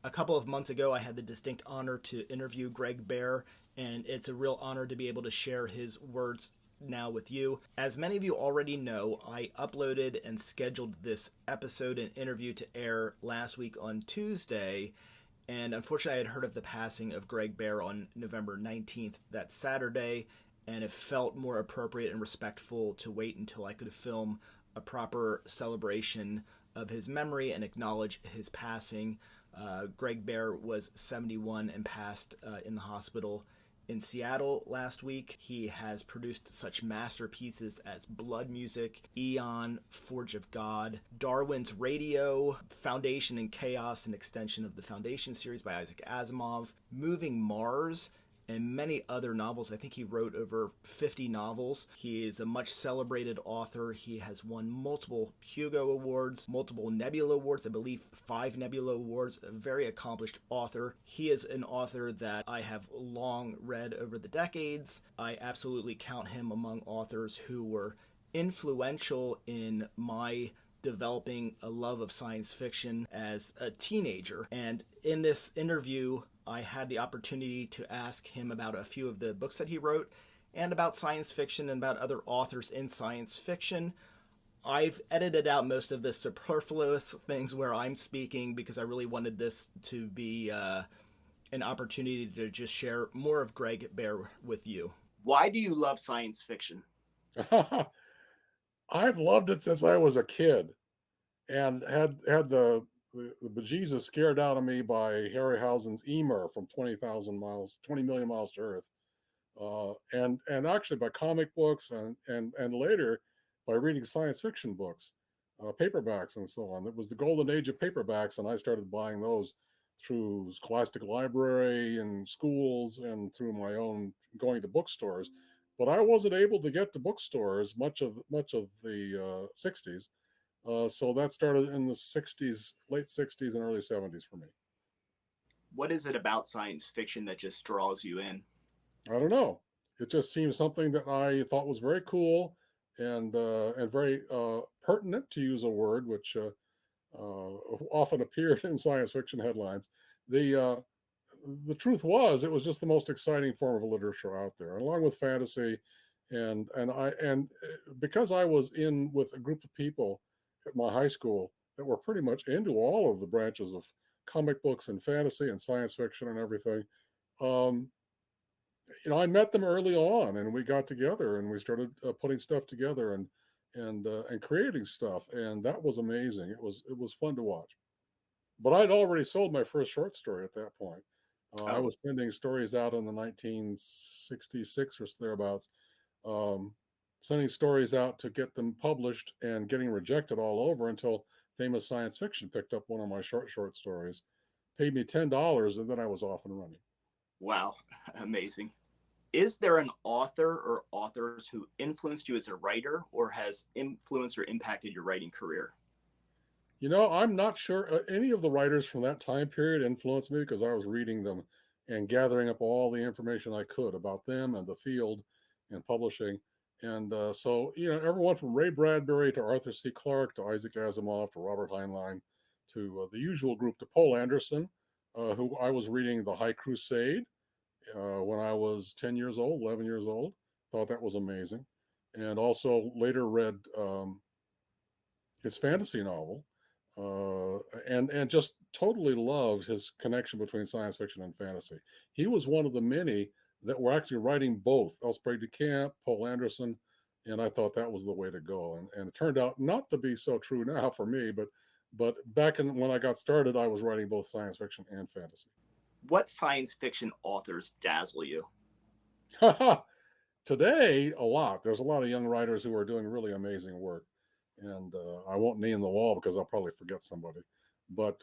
A couple of months ago, I had the distinct honor to interview Greg Bear, and it's a real honor to be able to share his words now with you. As many of you already know, I uploaded and scheduled this episode and interview to air last week on Tuesday, and unfortunately, I had heard of the passing of Greg Bear on November 19th, that Saturday, and it felt more appropriate and respectful to wait until I could film a proper celebration of his memory and acknowledge his passing. Greg Bear was 71 and passed in the hospital in Seattle last week. He has produced such masterpieces as Blood Music, Eon, Forge of God, Darwin's Radio, Foundation and Chaos, an extension of the Foundation series by Isaac Asimov, Moving Mars, and many other novels. I think he wrote over 50 novels. He is a much celebrated author. He has won multiple Hugo Awards, multiple Nebula Awards, I believe 5 Nebula Awards, a very accomplished author. He is an author that I have long read over the decades. I absolutely count him among authors who were influential in my developing a love of science fiction as a teenager. And in this interview, I had the opportunity to ask him about a few of the books that he wrote and about science fiction and about other authors in science fiction. I've edited out most of the superfluous things where I'm speaking because I really wanted this to be an opportunity to just share more of Greg Bear with you. Why do you love science fiction? I've loved it since I was a kid, and had the bejesus scared out of me by Harryhausen's Emer from 20 million miles to Earth, and actually by comic books and later by reading science fiction books, paperbacks and so on. It was the golden age of paperbacks, and I started buying those through Scholastic Library and schools and through my own going to bookstores. But I wasn't able to get to bookstores much of the '60s. So that started in the '60s, late '60s and early '70s for me. What is it about science fiction that just draws you in? I don't know. It just seemed something that I thought was very cool and very pertinent, to use a word which often appeared in science fiction headlines. The uh, the truth was, it was just the most exciting form of literature out there, along with fantasy, and because I was in with a group of people at my high school that were pretty much into all of the branches of comic books and fantasy and science fiction and everything. Um, I met them early on, and we got together and we started putting stuff together and creating stuff, and that was amazing. It was fun to watch. But I'd already sold my first short story at that point. I Oh, was sending stories out in the 1966 or thereabouts, um, sending stories out to get them published and getting rejected all over until Famous Science Fiction picked up one of my short stories, paid me $10, and then I was off and running. wow. Amazing. Is there an author or authors who influenced you as a writer or has influenced or impacted your writing career? I'm not sure any of the writers from that time period influenced me because I was reading them and gathering up all the information I could about them and the field and publishing. And everyone from Ray Bradbury to Arthur C. Clarke to Isaac Asimov to Robert Heinlein to the usual group to Poul Anderson, who I was reading The High Crusade when I was 10 years old, 11 years old. Thought that was amazing. And also later read his fantasy novel, and just totally loved his connection between science fiction and fantasy. He was one of the many that were actually writing both Elsbreg de Camp, Poul Anderson, and I thought that was the way to go. And it turned out not to be so true now for me, but back when I got started, I was writing both science fiction and fantasy. What science fiction authors dazzle you? Today, a lot. There's a lot of young writers who are doing really amazing work, and I won't name them all because I'll probably forget somebody. But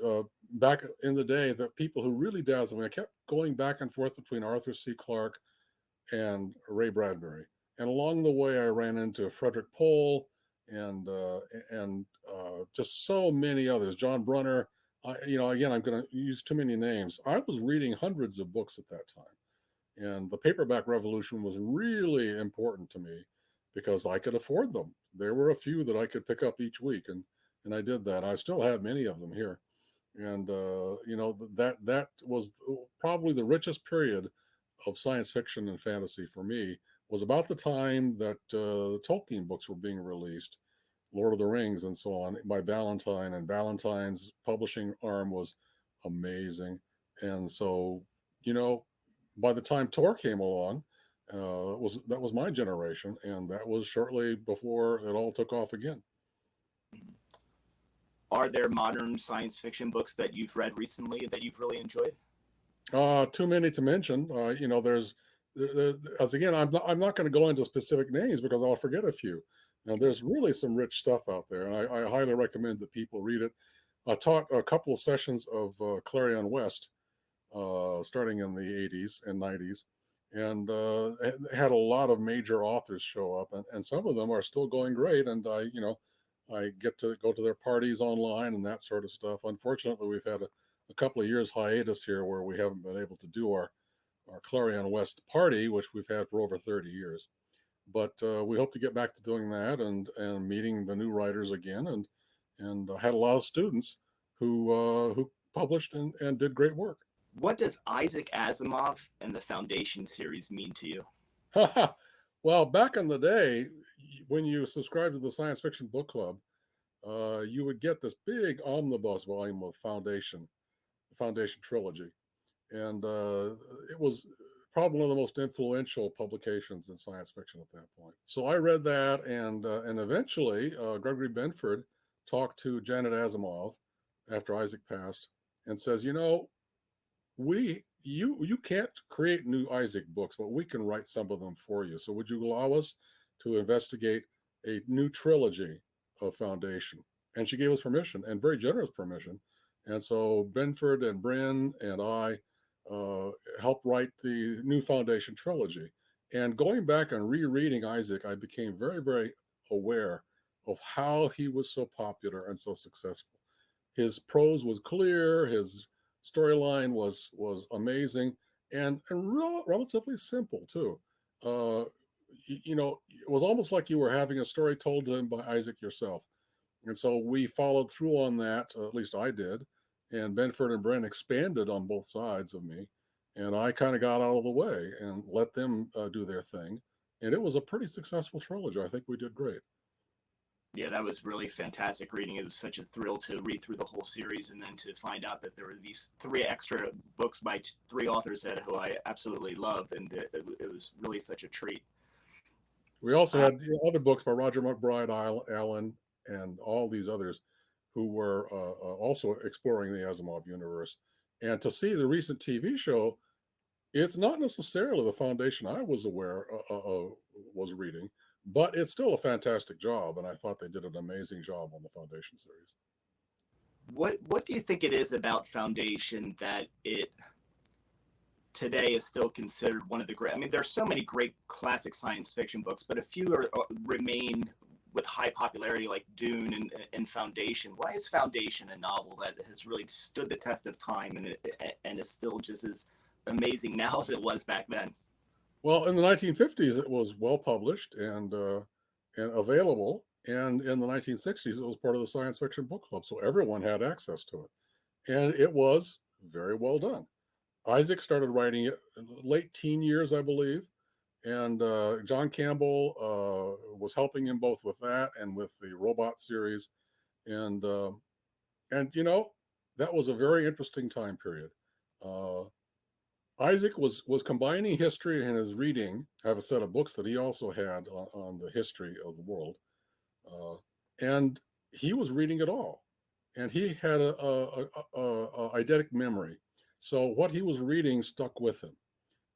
back in the day, the people who really dazzled me, I kept going back and forth between Arthur C. Clarke and Ray Bradbury, and along the way, I ran into Frederick Pohl and just so many others. John Brunner. Again, I'm going to use too many names. I was reading hundreds of books at that time. And the paperback revolution was really important to me because I could afford them. There were a few that I could pick up each week, and I did that. I still have many of them here. And that was probably the richest period of science fiction and fantasy for me. Was about the time that the Tolkien books were being released, Lord of the Rings and so on, by Ballantine, and Ballantine's publishing arm was amazing. And so, you know, by the time Tor came along, that was my generation, and that was shortly before it all took off again. Are there modern science fiction books that you've read recently that you've really enjoyed? Too many to mention. As again, I'm not going to go into specific names because I'll forget a few. Now, there's really some rich stuff out there, and I highly recommend that people read it. I taught a couple of sessions of Clarion West starting in the 80s and 90s, and had a lot of major authors show up, and some of them are still going great. And I get to go to their parties online and that sort of stuff. Unfortunately, we've had a couple of years hiatus here where we haven't been able to do our Clarion West party, which we've had for over 30 years. But we hope to get back to doing that and meeting the new writers again, and had a lot of students who published and did great work. What does Isaac Asimov and the Foundation series mean to you? Well, back in the day, when you subscribed to the Science Fiction Book Club, you would get this big omnibus volume of the Foundation trilogy, and it was probably one of the most influential publications in science fiction at that point. So I read that, and eventually Gregory Benford talked to Janet Asimov after Isaac passed, and says, you can't create new Isaac books, but we can write some of them for you. So would you allow us to investigate a new trilogy of Foundation? And she gave us permission, and very generous permission. And so Benford and Bryn and I helped write the new Foundation trilogy. And going back and rereading Isaac, I became very, very aware of how he was so popular and so successful. His prose was clear, his storyline was amazing, and relatively simple too. Uh, it was almost like you were having a story told to him by Isaac yourself. And so we followed through on that, at least I did. And Benford and Brent expanded on both sides of me. And I kind of got out of the way and let them do their thing. And it was a pretty successful trilogy. I think we did great. Yeah, that was really fantastic reading. It was such a thrill to read through the whole series, and then to find out that there were these three extra books by three authors who I absolutely love, and it was really such a treat. We also had other books by Roger McBride, Allen, and all these others who were also exploring the Asimov universe. And to see the recent TV show, it's not necessarily the Foundation I was aware was reading, but it's still a fantastic job, and I thought they did an amazing job on the Foundation series. What do you think it is about Foundation that it today is still considered one of the great? I mean, there's so many great classic science fiction books, but a few remain with high popularity, like Dune and Foundation. Why is Foundation a novel that has really stood the test of time and is still just as amazing now as it was back then? Well, in the 1950s, it was well published and available, and in the 1960s, it was part of the Science Fiction Book Club, so everyone had access to it, and it was very well done. Isaac started writing it late teen years, I believe, and John Campbell was helping him both with that and with the Robot series, and that was a very interesting time period. Isaac was combining history and his reading. I have a set of books that he also had on the history of the world, and he was reading it all, and he had a eidetic memory. So what he was reading stuck with him,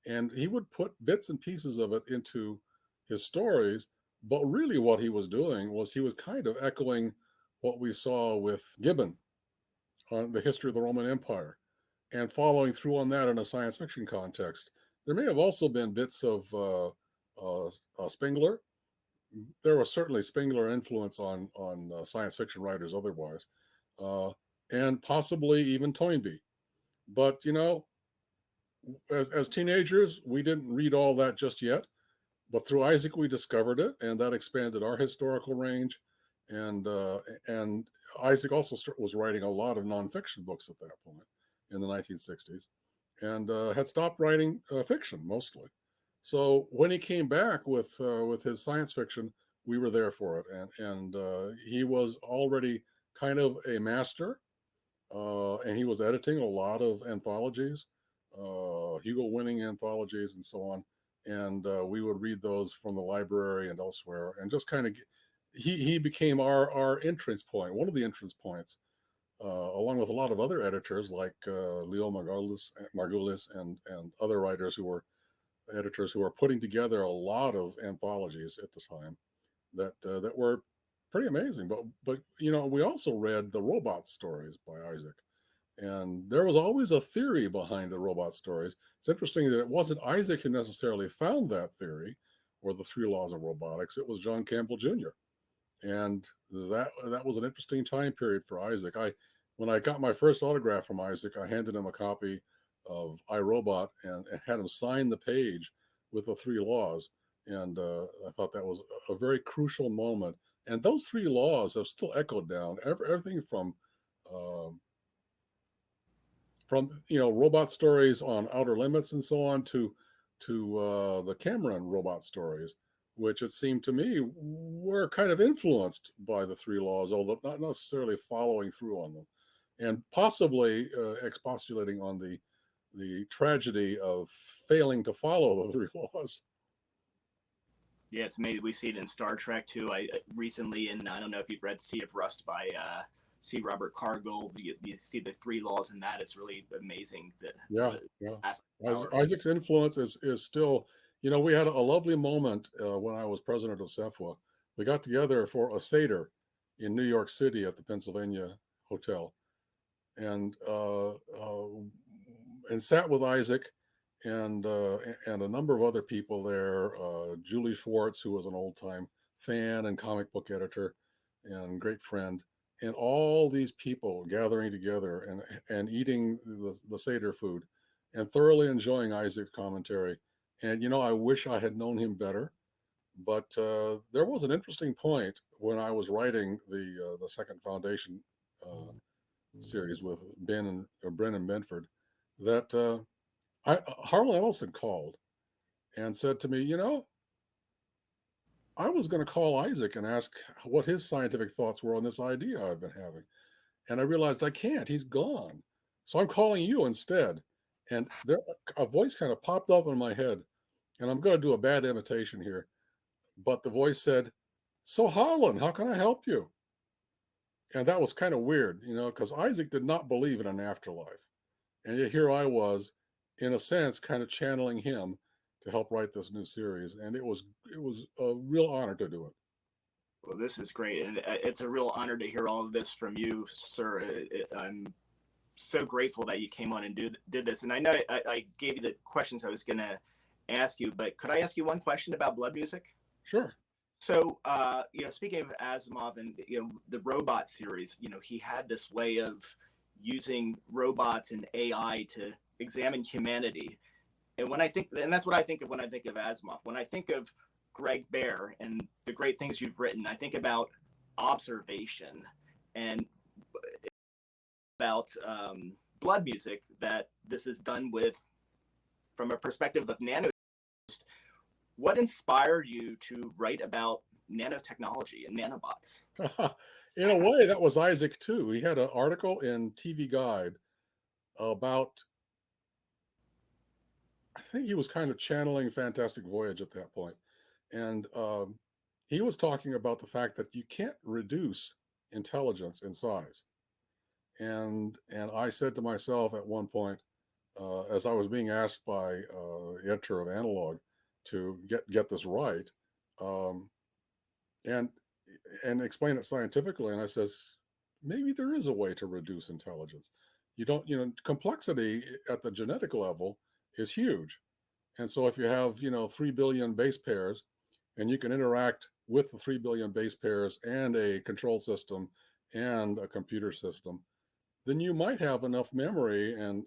and he would put bits and pieces of it into his stories. But really, what he was doing was he was kind of echoing what we saw with Gibbon on the history of the Roman Empire, and following through on that in a science fiction context. There may have also been bits of Spengler. There was certainly Spengler influence on science fiction writers otherwise, and possibly even Toynbee. But as teenagers, we didn't read all that just yet. But through Isaac, we discovered it, and that expanded our historical range. And Isaac also was writing a lot of nonfiction books at that point in the 1960s, and had stopped writing fiction mostly. So when he came back with his science fiction, we were there for it, and he was already kind of a master, and he was editing a lot of anthologies, Hugo-winning anthologies, and so on. And we would read those from the library and elsewhere, and just kind of he became our entrance point, one of the entrance points, along with a lot of other editors like Leo Margulis and other writers who were editors who were putting together a lot of anthologies at the time that were pretty amazing. But we also read the robot stories by Isaac, and there was always a theory behind the robot stories. It's interesting that it wasn't Isaac who necessarily found that theory or the three laws of robotics. It was John Campbell Jr. And that was an interesting time period for Isaac. When I got my first autograph from Isaac, I handed him a copy of iRobot and had him sign the page with the three laws. And I thought that was a very crucial moment. And those three laws have still echoed down everything um, from robot stories on Outer Limits and so on to the Cameron robot stories, which it seemed to me were kind of influenced by the three laws, although not necessarily following through on them, and possibly expostulating on the tragedy of failing to follow the three laws. Yeah, it's amazing. We see it in Star Trek too. I recently, and I don't know if you've read Sea of Rust by C. Robert Cargill. You see the three laws in that. It's really amazing. Yeah. Isaac's influence is still. We had a lovely moment when I was president of CEFWA. We got together for a Seder in New York City at the Pennsylvania Hotel, and sat with Isaac and a number of other people there. Julie Schwartz, who was an old time fan and comic book editor and great friend, and all these people gathering together and eating the Seder food and thoroughly enjoying Isaac's commentary. And I wish I had known him better, but there was an interesting point when I was writing the Second Foundation series with Brennan Benford that Harlan Ellison called and said to me, I was going to call Isaac and ask what his scientific thoughts were on this idea I've been having. And I realized I can't, he's gone. So I'm calling you instead. And a voice kind of popped up in my head, and I'm going to do a bad imitation here. But the voice said, "So Harlan, how can I help you?" And that was kind of weird, because Isaac did not believe in an afterlife. And yet here I was, in a sense, kind of channeling him to help write this new series. And it was a real honor to do it. Well, this is great. And it's a real honor to hear all of this from you, sir. I'm so grateful that you came on and did this. And I know I gave you the questions I was going to ask you, but could I ask you one question about Blood Music? Sure. So, speaking of Asimov and, the robot series, he had this way of using robots and AI to examine humanity. And that's what I think of when I think of Asimov. When I think of Greg Bear and the great things you've written, I think about observation and about Blood Music, that this is done from a perspective of nano. What inspired you to write about nanotechnology and nanobots? In a way, that was Isaac too. He had an article in TV Guide about, I think he was kind of channeling Fantastic Voyage at that point. And he was talking about the fact that you can't reduce intelligence in size. And I said to myself at one point, as I was being asked by the editor of Analog to get this right, and explain it scientifically, and I says, maybe there is a way to reduce intelligence. Complexity at the genetic level is huge. And so if you have, 3 billion base pairs, and you can interact with the 3 billion base pairs and a control system and a computer system, then you might have enough memory and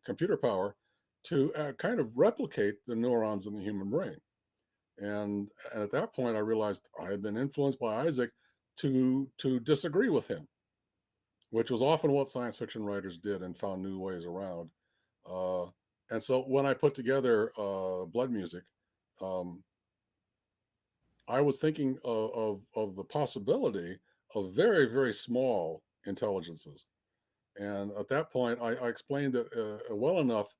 computer power to kind of replicate the neurons in the human brain. And at that point, I realized I had been influenced by Isaac to disagree with him, which was often what science fiction writers did and found new ways around. Uh, and so when I put together Blood Music, um, I was thinking of the possibility of very, very small intelligences. And at that point, I explained it well enough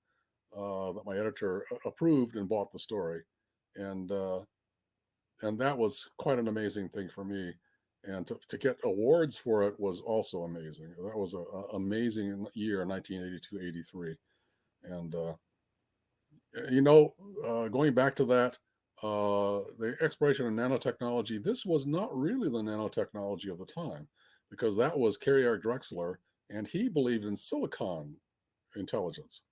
that my editor approved and bought the story. And that was quite an amazing thing for me. And to get awards for it was also amazing. That was an amazing year, 1982-83. And, going back to that, the exploration of nanotechnology, this was not really the nanotechnology of the time, because that was Cary Drexler, and he believed in silicon intelligence.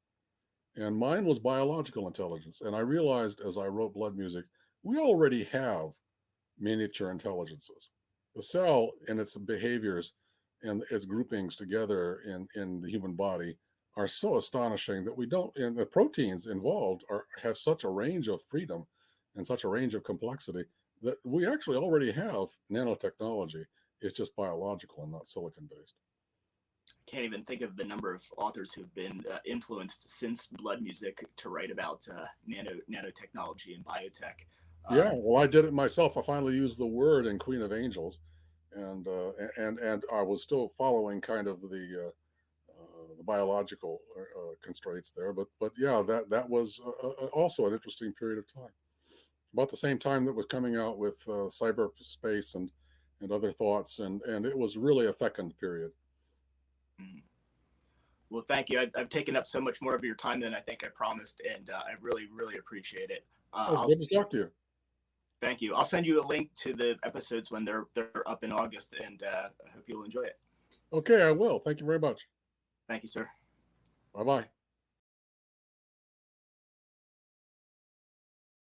And mine was biological intelligence. And I realized as I wrote Blood Music, we already have miniature intelligences. The cell and its behaviors and its groupings together in the human body are so astonishing that we don't, and the proteins involved have such a range of freedom and such a range of complexity that we actually already have nanotechnology. It's just biological and not silicon based. Can't even think of the number of authors who've been influenced since Blood Music to write about nanotechnology and biotech. Yeah, well, I did it myself. I finally used the word in Queen of Angels, and and I was still following kind of the biological constraints there. But yeah, that was also an interesting period of time. About the same time that was coming out with cyberspace and other thoughts, and it was really a fecund period. Well, thank you. I've taken up so much more of your time than I think I promised, and I really, really appreciate it. It was good to talk to you. Thank you. I'll send you a link to the episodes when they're up in August, and I hope you'll enjoy it. Okay, I will. Thank you very much. Thank you, sir. Bye bye.